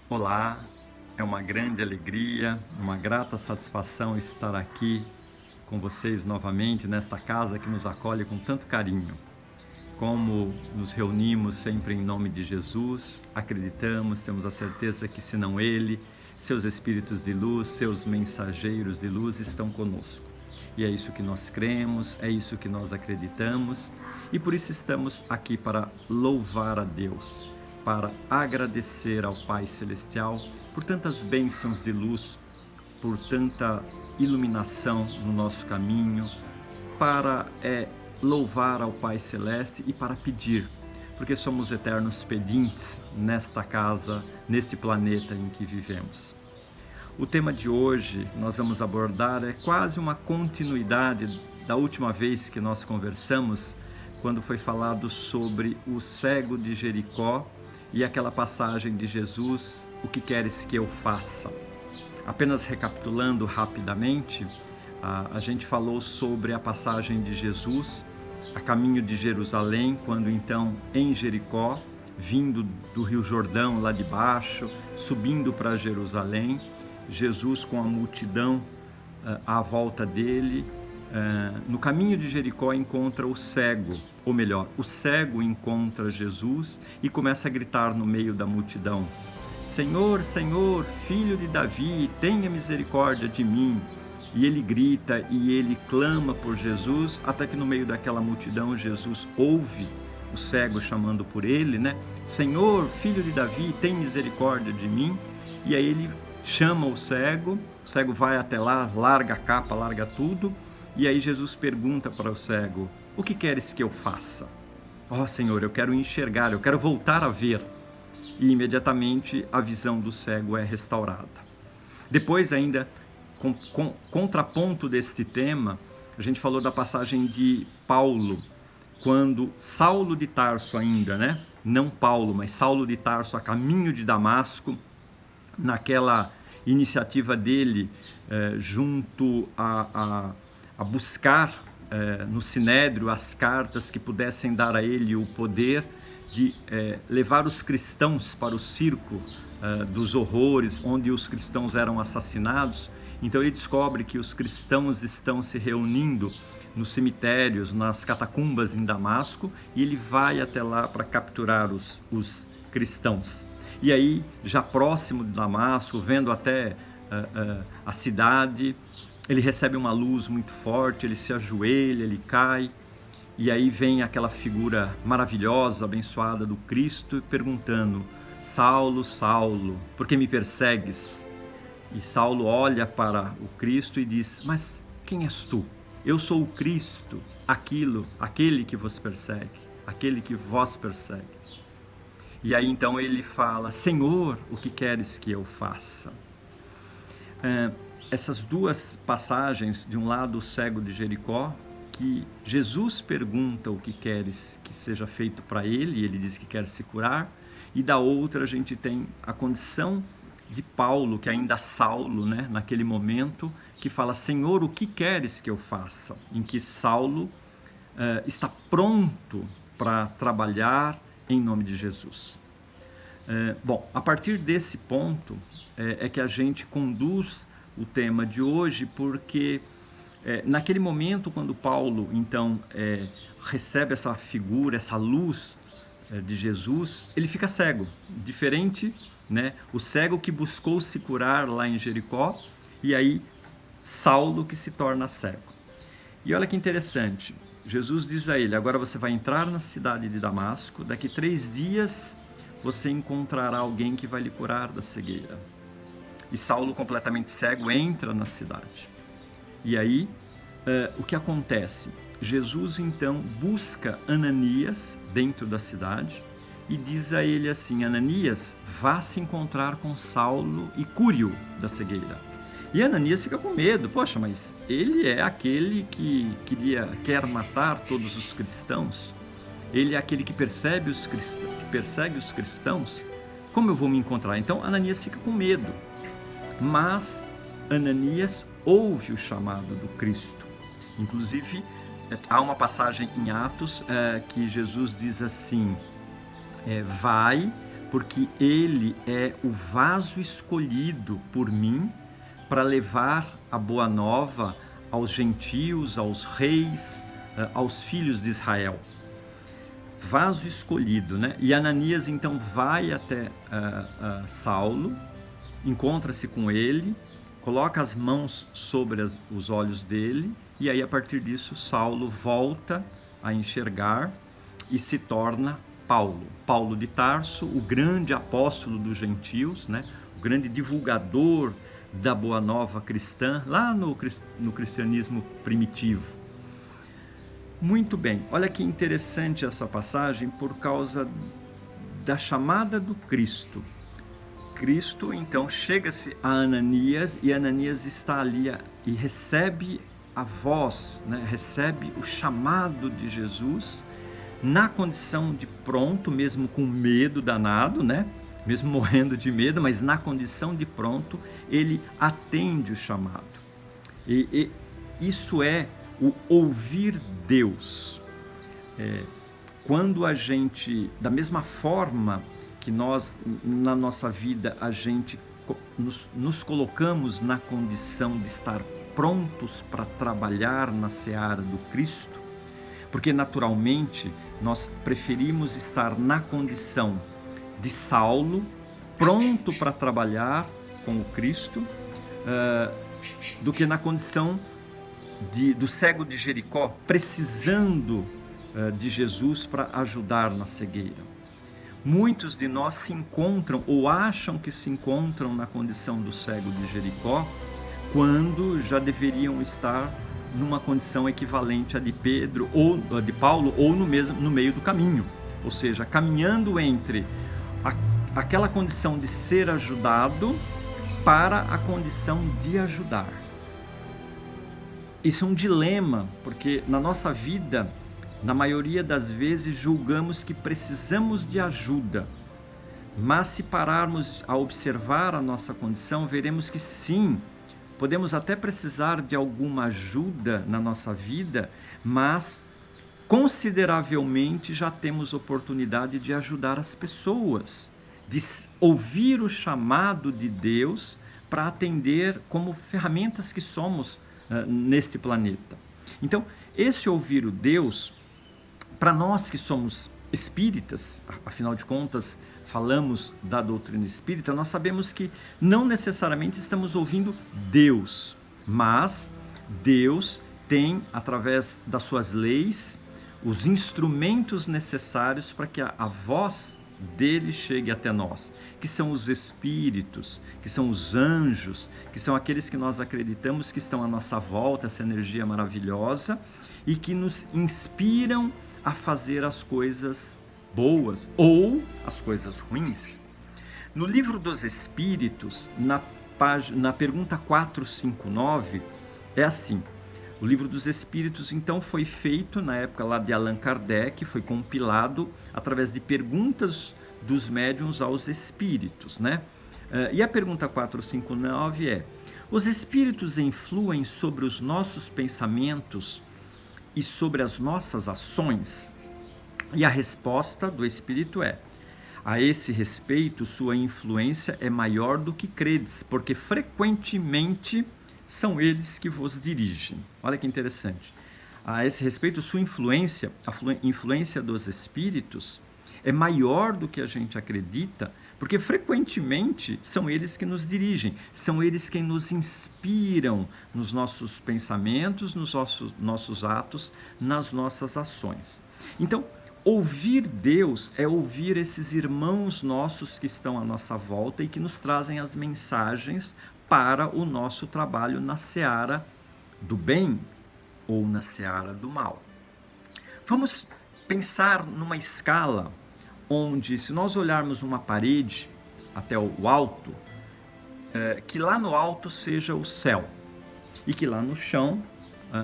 Olá, é uma grande alegria, uma grata satisfação estar aqui com vocês novamente nesta casa que nos acolhe com tanto carinho. Como nos reunimos sempre em nome de Jesus, acreditamos, temos a certeza que senão Ele, seus espíritos de luz, seus mensageiros de luz estão conosco. E é isso que nós cremos, é isso que nós acreditamos e por isso estamos aqui para louvar a Deus, para agradecer ao Pai Celestial por tantas bênçãos de luz, por tanta iluminação no nosso caminho, para louvar ao Pai Celeste e para pedir, porque somos eternos pedintes nesta casa, neste planeta em que vivemos. O tema de hoje nós vamos abordar é quase uma continuidade da última vez que nós conversamos, quando foi falado sobre o cego de Jericó e aquela passagem de Jesus, o que queres que eu faça? Apenas recapitulando rapidamente, a gente falou sobre a passagem de Jesus a caminho de Jerusalém, quando então em Jericó, vindo do Rio Jordão lá de baixo, subindo para Jerusalém, Jesus com a multidão à volta dele, no caminho de Jericó encontra o cego, ou melhor, o cego encontra Jesus e começa a gritar no meio da multidão: Senhor, Senhor, filho de Davi, tenha misericórdia de mim. E ele grita e ele clama por Jesus, até que no meio daquela multidão Jesus ouve o cego chamando por ele, né? Senhor, filho de Davi, tem misericórdia de mim. E aí ele chama o cego vai até lá, larga a capa, larga tudo. E aí Jesus pergunta para o cego: o que queres que eu faça? Ó Senhor, eu quero enxergar, eu quero voltar a ver. E imediatamente a visão do cego é restaurada. Depois ainda, com contraponto deste tema, a gente falou da passagem de Paulo, quando Saulo de Tarso ainda, né? Não Paulo, mas Saulo de Tarso a caminho de Damasco, naquela iniciativa dele junto a buscar no Sinédrio as cartas que pudessem dar a ele o poder de levar os cristãos para o circo dos horrores, onde os cristãos eram assassinados. Então ele descobre que os cristãos estão se reunindo nos cemitérios, nas catacumbas em Damasco, e ele vai até lá para capturar os cristãos. E aí, já próximo de Damasco, vendo até a cidade, ele recebe uma luz muito forte, ele se ajoelha, ele cai, e aí vem aquela figura maravilhosa, abençoada do Cristo, perguntando: Saulo, Saulo, por que me persegues? E Saulo olha para o Cristo e diz: mas quem és tu? Eu sou o Cristo, aquele que vos persegue, aquele que vos persegue. E aí então ele fala: Senhor, o que queres que eu faça? Essas duas passagens, de um lado o cego de Jericó, que Jesus pergunta o que queres que seja feito para ele, e ele diz que quer se curar, e da outra a gente tem a condição de Paulo, que ainda é Saulo, né, naquele momento, que fala: Senhor, o que queres que eu faça? Em que Saulo está pronto para trabalhar em nome de Jesus. Bom, a partir desse ponto é que a gente conduz o tema de hoje, porque naquele momento, quando Paulo então recebe essa figura, essa luz de Jesus, ele fica cego, diferente, né? O cego que buscou se curar lá em Jericó, e aí Saulo que se torna cego. E olha que interessante, Jesus diz a ele: agora você vai entrar na cidade de Damasco, daqui 3 dias você encontrará alguém que vai lhe curar da cegueira. E Saulo, completamente cego, entra na cidade. E aí, o que acontece? Jesus então busca Ananias dentro da cidade e diz a ele assim: Ananias, vá se encontrar com Saulo e cure-o da cegueira. E Ananias fica com medo: poxa, mas ele é aquele que quer matar todos os cristãos, ele é aquele que persegue os cristãos, como eu vou me encontrar? Então Ananias fica com medo, mas Ananias ouve o chamado do Cristo. Inclusive, há uma passagem em Atos que Jesus diz assim: vai, porque ele é o vaso escolhido por mim para levar a boa nova aos gentios, aos reis, aos filhos de Israel. Vaso escolhido, né? E Ananias então vai até Saulo, encontra-se com ele, coloca as mãos sobre os olhos dele, e aí a partir disso Saulo volta a enxergar e se torna Paulo de Tarso, o grande apóstolo dos gentios, né? O grande divulgador da boa nova cristã, lá no cristianismo primitivo. Muito bem, olha que interessante essa passagem por causa da chamada do Cristo. Cristo então chega-se a Ananias e Ananias está ali e recebe a voz, né? Recebe o chamado de Jesus na condição de pronto, mesmo com medo danado, né? Mesmo morrendo de medo, mas na condição de pronto, ele atende o chamado. E isso é o ouvir Deus. Quando a gente, da mesma forma que nós, na nossa vida, a gente nos colocamos na condição de estar prontos para trabalhar na seara do Cristo, porque naturalmente nós preferimos estar na condição de Saulo, pronto para trabalhar com o Cristo, do que na condição do cego de Jericó, precisando de Jesus para ajudar na cegueira. Muitos de nós se encontram ou acham que se encontram na condição do cego de Jericó, quando já deveriam estar numa condição equivalente à de Pedro ou de Paulo, ou no meio do caminho, ou seja, caminhando entre aquela condição de ser ajudado para a condição de ajudar. Isso é um dilema, porque na nossa vida, na maioria das vezes, julgamos que precisamos de ajuda, mas se pararmos a observar a nossa condição, veremos que sim, podemos até precisar de alguma ajuda na nossa vida, mas consideravelmente já temos oportunidade de ajudar as pessoas, de ouvir o chamado de Deus para atender como ferramentas que somos neste planeta. Então, esse ouvir o Deus, para nós que somos espíritas, afinal de contas, falamos da doutrina espírita, nós sabemos que não necessariamente estamos ouvindo Deus, mas Deus tem, através das suas leis, os instrumentos necessários para que a voz dele chegue até nós, que são os espíritos, que são os anjos, que são aqueles que nós acreditamos que estão à nossa volta, essa energia maravilhosa, e que nos inspiram a fazer as coisas boas ou as coisas ruins. No livro dos Espíritos, na pergunta 459, é assim: o livro dos Espíritos então foi feito na época lá de Allan Kardec, foi compilado através de perguntas dos médiuns aos espíritos, né? E a pergunta 459 é: os espíritos influem sobre os nossos pensamentos e sobre as nossas ações? E a resposta do espírito é: a esse respeito, sua influência é maior do que credes, porque frequentemente são eles que vos dirigem. Olha que interessante. A esse respeito, sua influência, a influência dos espíritos, é maior do que a gente acredita, porque frequentemente são eles que nos dirigem, são eles quem nos inspiram nos nossos pensamentos, nos nossos atos, nas nossas ações. Então, ouvir Deus é ouvir esses irmãos nossos que estão à nossa volta e que nos trazem as mensagens para o nosso trabalho na seara do bem ou na seara do mal. Vamos pensar numa escala onde, se nós olharmos uma parede até o alto, que lá no alto seja o céu e que lá no chão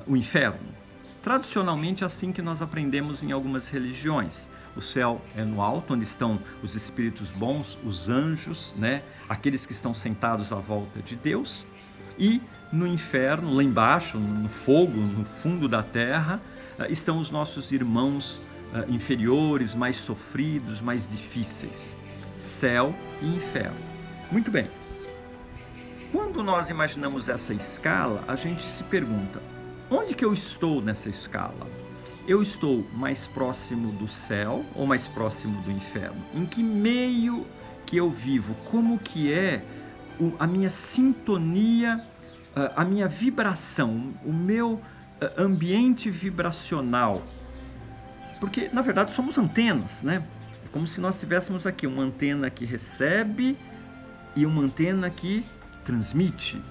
o inferno. Tradicionalmente é assim que nós aprendemos em algumas religiões. O céu é no alto, onde estão os espíritos bons, os anjos, né? Aqueles que estão sentados à volta de Deus. E no inferno, lá embaixo, no fogo, no fundo da terra, estão os nossos irmãos inferiores, mais sofridos, mais difíceis. céu e inferno. Muito bem. Quando nós imaginamos essa escala, a gente se pergunta, onde que eu estou nessa escala? Eu estou mais próximo do céu ou mais próximo do inferno? Em que meio que eu vivo? Como que é a minha sintonia, a minha vibração, o meu ambiente vibracional? Porque, na verdade, somos antenas, né? É como se nós tivéssemos aqui uma antena que recebe e uma antena que transmite.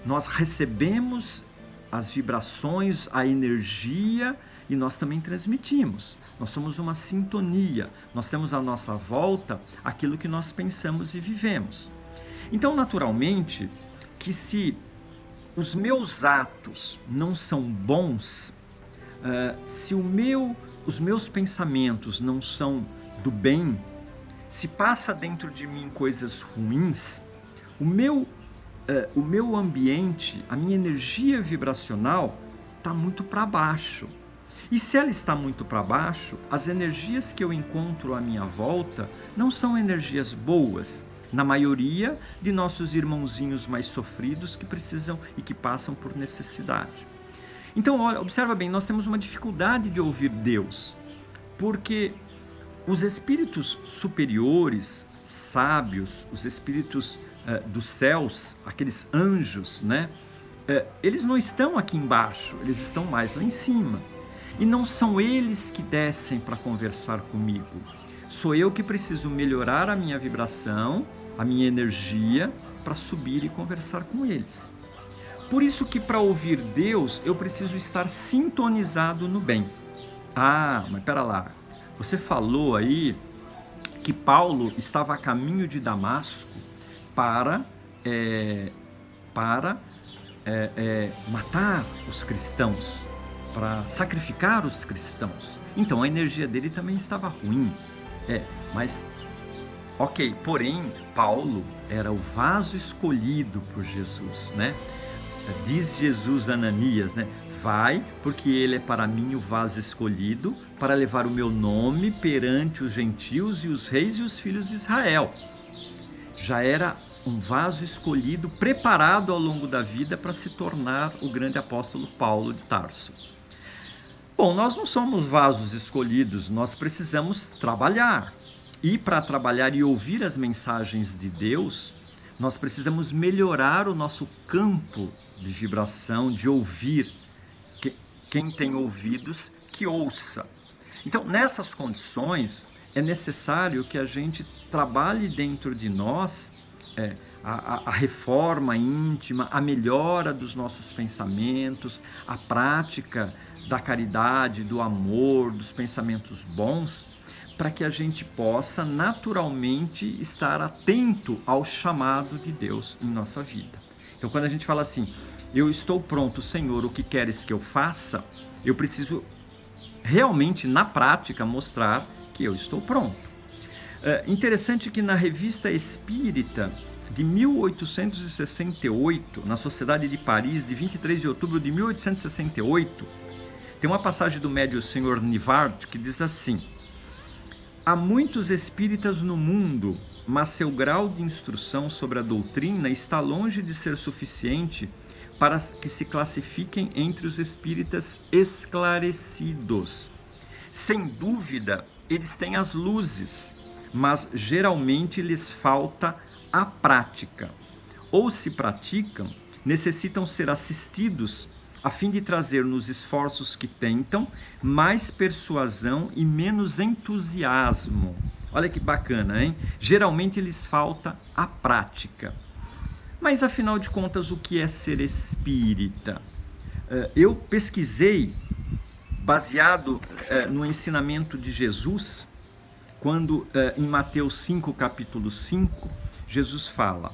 Nós recebemos as vibrações, a energia e nós também transmitimos. Nós somos uma sintonia. Nós temos à nossa volta aquilo que nós pensamos e vivemos. Então, naturalmente, que se os meus atos não são bons, se os meus pensamentos não são do bem, se passa dentro de mim coisas ruins, o meu ambiente, a minha energia vibracional está muito para baixo. E se ela está muito para baixo, as energias que eu encontro à minha volta não são energias boas, na maioria de nossos irmãozinhos mais sofridos que precisam e que passam por necessidade. Então, olha, observa bem, nós temos uma dificuldade de ouvir Deus, porque os espíritos superiores, sábios, os espíritos dos céus, aqueles anjos, né? Eles não estão aqui embaixo, eles estão mais lá em cima. E não são eles que descem para conversar comigo. Sou eu que preciso melhorar a minha vibração, a minha energia, para subir e conversar com eles. Por isso que para ouvir Deus, eu preciso estar sintonizado no bem. Ah, mas pera lá, você falou aí que Paulo estava a caminho de Damasco para matar os cristãos, para sacrificar os cristãos. Então a energia dele também estava ruim. Mas, ok, porém, Paulo era o vaso escolhido por Jesus, né? Diz Jesus a Ananias, né? Vai, porque ele é para mim o vaso escolhido, para levar o meu nome perante os gentios e os reis e os filhos de Israel. Já era um vaso escolhido, preparado ao longo da vida para se tornar o grande apóstolo Paulo de Tarso. Bom, nós não somos vasos escolhidos, nós precisamos trabalhar. E para trabalhar e ouvir as mensagens de Deus, nós precisamos melhorar o nosso campo de vibração, de ouvir. Quem tem ouvidos, que ouça. Então, nessas condições, é necessário que a gente trabalhe dentro de nós a reforma íntima, a melhora dos nossos pensamentos, a prática da caridade, do amor, dos pensamentos bons, para que a gente possa naturalmente estar atento ao chamado de Deus em nossa vida. Então, quando a gente fala assim, eu estou pronto, Senhor, o que queres que eu faça? Eu preciso realmente, na prática, mostrar que eu estou pronto. Interessante que na Revista Espírita de 1868, na Sociedade de Paris, de 23 de outubro de 1868, tem uma passagem do médium Sr. Nivard que diz assim: há muitos espíritas no mundo, mas seu grau de instrução sobre a doutrina está longe de ser suficiente para que se classifiquem entre os espíritas esclarecidos. Sem dúvida, eles têm as luzes, mas geralmente lhes falta a prática. Ou se praticam, necessitam ser assistidos a fim de trazer nos esforços que tentam mais persuasão e menos entusiasmo. Olha que bacana, hein? Geralmente lhes falta a prática. Mas afinal de contas, o que é ser espírita? Eu pesquisei, baseado no ensinamento de Jesus, quando em Mateus 5, capítulo 5, Jesus fala: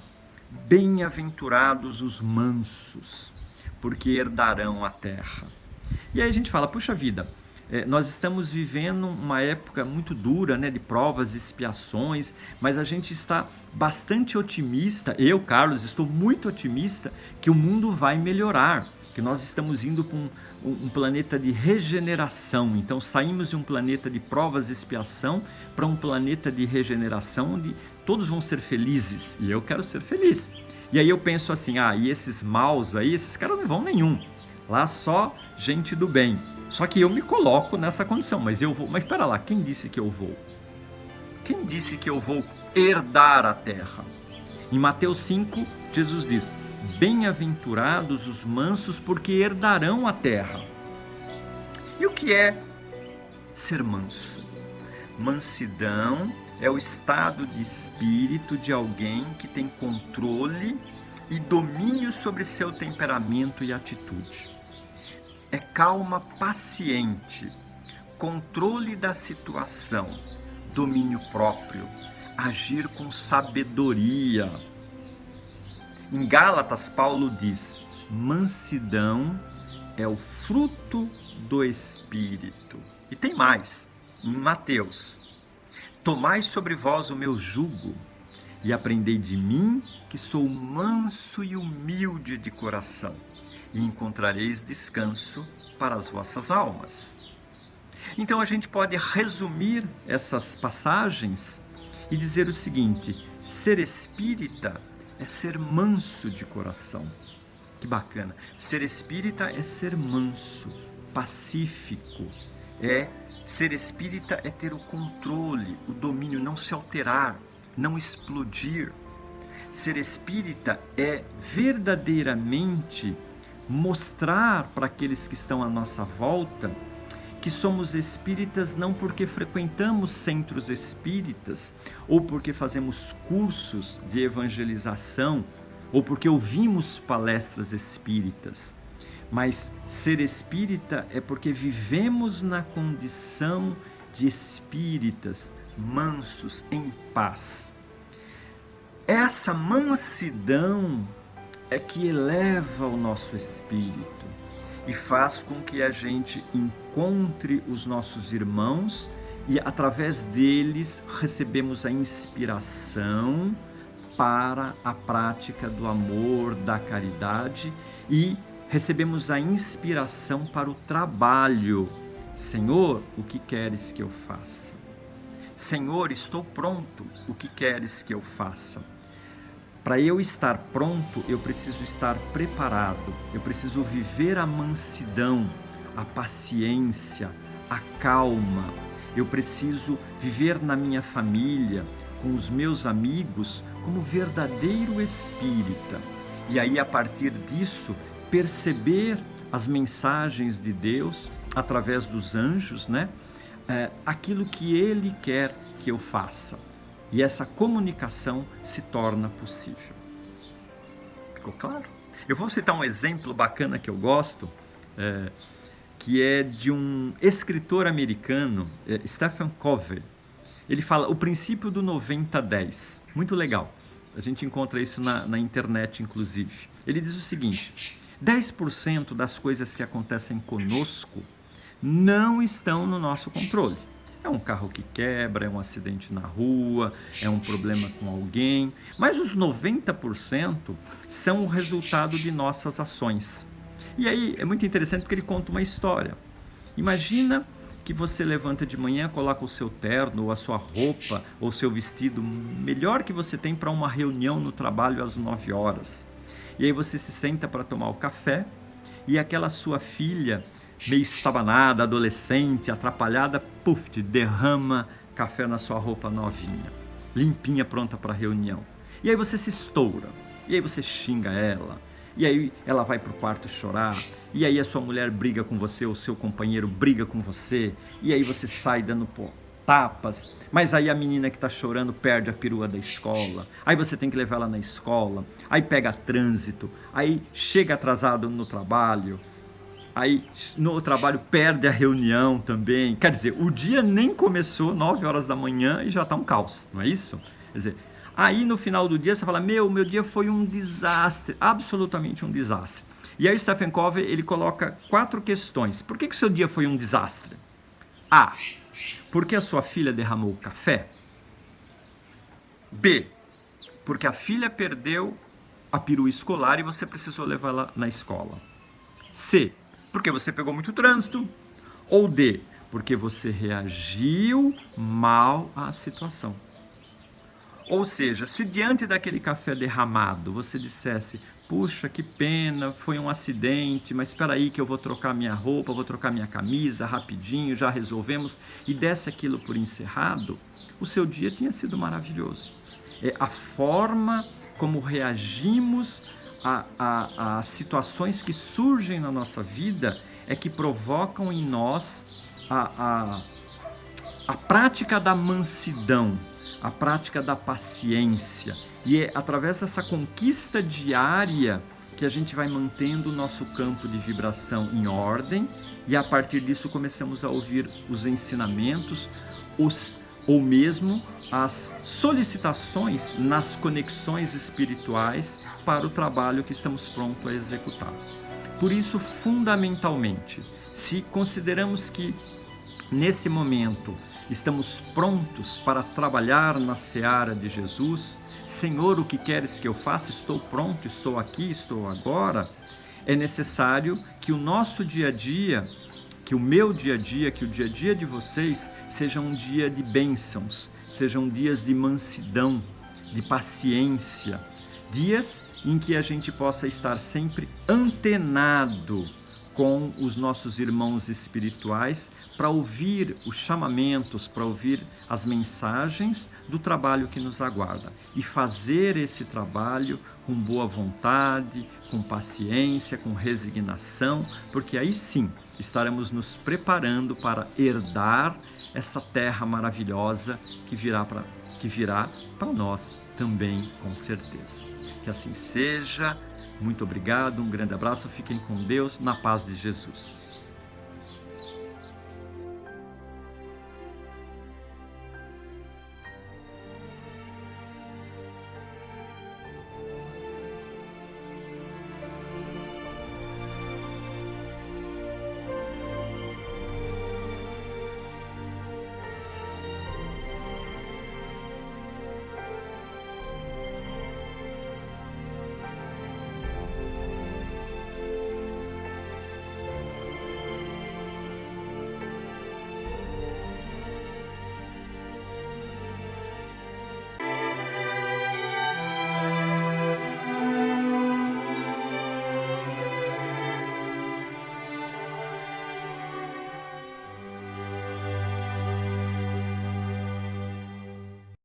bem-aventurados os mansos, porque herdarão a terra. E aí a gente fala, puxa vida, nós estamos vivendo uma época muito dura, né, de provas e expiações, mas a gente está bastante otimista, eu, Carlos, estou muito otimista que o mundo vai melhorar, que nós estamos indo para um planeta de regeneração. Então saímos de um planeta de provas e expiação para um planeta de regeneração, onde todos vão ser felizes, e eu quero ser feliz. E aí eu penso assim, e esses maus aí, esses caras não vão nenhum. Lá só gente do bem. Só que eu me coloco nessa condição, mas eu vou. Mas espera lá, quem disse que eu vou? Quem disse que eu vou herdar a terra? Em Mateus 5, Jesus diz: bem-aventurados os mansos, porque herdarão a terra. E o que é ser manso? Mansidão é o estado de espírito de alguém que tem controle e domínio sobre seu temperamento e atitude. É calma paciente, controle da situação, domínio próprio, agir com sabedoria. Em Gálatas, Paulo diz: mansidão é o fruto do Espírito. E tem mais, em Mateus: tomai sobre vós o meu jugo e aprendei de mim, que sou manso e humilde de coração, e encontrareis descanso para as vossas almas. Então a gente pode resumir essas passagens e dizer o seguinte: ser espírita é ser manso de coração. Que bacana! Ser espírita é ser manso, pacífico. Ser espírita é ter o controle, o domínio, não se alterar, não explodir. Ser espírita é verdadeiramente mostrar para aqueles que estão à nossa volta que somos espíritas não porque frequentamos centros espíritas ou porque fazemos cursos de evangelização ou porque ouvimos palestras espíritas, mas ser espírita é porque vivemos na condição de espíritas mansos, em paz. Essa mansidão é que eleva o nosso espírito e faz com que a gente encontre os nossos irmãos e através deles recebemos a inspiração para a prática do amor, da caridade, e recebemos a inspiração para o trabalho. Senhor, o que queres que eu faça? Senhor, estou pronto, o que queres que eu faça? Para eu estar pronto, eu preciso estar preparado, eu preciso viver a mansidão, a paciência, a calma. Eu preciso viver na minha família, com os meus amigos, como verdadeiro espírita. E aí, a partir disso, perceber as mensagens de Deus através dos anjos, aquilo que Ele quer que eu faça. E essa comunicação se torna possível. Ficou claro? Eu vou citar um exemplo bacana que eu gosto, que é de um escritor americano, Stephen Covey. Ele fala o princípio do 90-10. Muito legal. A gente encontra isso na internet, inclusive. Ele diz o seguinte: 10% das coisas que acontecem conosco não estão no nosso controle. É um carro que quebra, é um acidente na rua, é um problema com alguém. Mas os 90% são o resultado de nossas ações. E aí é muito interessante porque ele conta uma história. Imagina que você levanta de manhã, coloca o seu terno, ou a sua roupa, ou o seu vestido melhor que você tem para uma reunião no trabalho às 9 horas. E aí você se senta para tomar o café, e aquela sua filha, meio estabanada, adolescente, atrapalhada, derrama café na sua roupa novinha, limpinha, pronta para a reunião. E aí você se estoura, e aí você xinga ela, e aí ela vai para o quarto chorar, e aí a sua mulher briga com você, o seu companheiro briga com você, e aí você sai dando tapas, mas aí a menina que está chorando perde a perua da escola, aí você tem que levar ela na escola, aí pega trânsito, aí chega atrasado no trabalho, aí no trabalho perde a reunião também. Quer dizer, o dia nem começou, 9 horas da manhã, e já está um caos, não é isso? Quer dizer, aí no final do dia você fala, meu dia foi um desastre, absolutamente um desastre. E aí o Stephen Covey, ele coloca 4 questões. Por que o seu dia foi um desastre? A, porque a sua filha derramou o café? B, porque a filha perdeu a perua escolar e você precisou levá-la na escola? C, porque você pegou muito trânsito? Ou D, porque você reagiu mal à situação? Ou seja, se diante daquele café derramado você dissesse: puxa, que pena, foi um acidente, mas espera aí que eu vou trocar minha roupa, vou trocar minha camisa rapidinho, já resolvemos, e desse aquilo por encerrado, o seu dia tinha sido maravilhoso. É a forma como reagimos a situações que surgem na nossa vida é que provocam em nós a prática da mansidão, a prática da paciência. E é através dessa conquista diária que a gente vai mantendo o nosso campo de vibração em ordem, e a partir disso começamos a ouvir os ensinamentos, ou mesmo as solicitações nas conexões espirituais para o trabalho que estamos prontos a executar. Por isso, fundamentalmente, se consideramos que nesse momento estamos prontos para trabalhar na seara de Jesus, Senhor, o que queres que eu faça? Estou pronto, estou aqui, estou agora. É necessário que o nosso dia a dia, que o meu dia a dia, que o dia a dia de vocês seja um dia de bênçãos, sejam dias de mansidão, de paciência, dias em que a gente possa estar sempre antenado com os nossos irmãos espirituais para ouvir os chamamentos, para ouvir as mensagens do trabalho que nos aguarda e fazer esse trabalho com boa vontade, com paciência, com resignação, porque aí sim estaremos nos preparando para herdar essa terra maravilhosa que virá para nós também, com certeza. Que assim seja. Muito obrigado, um grande abraço, fiquem com Deus, na paz de Jesus.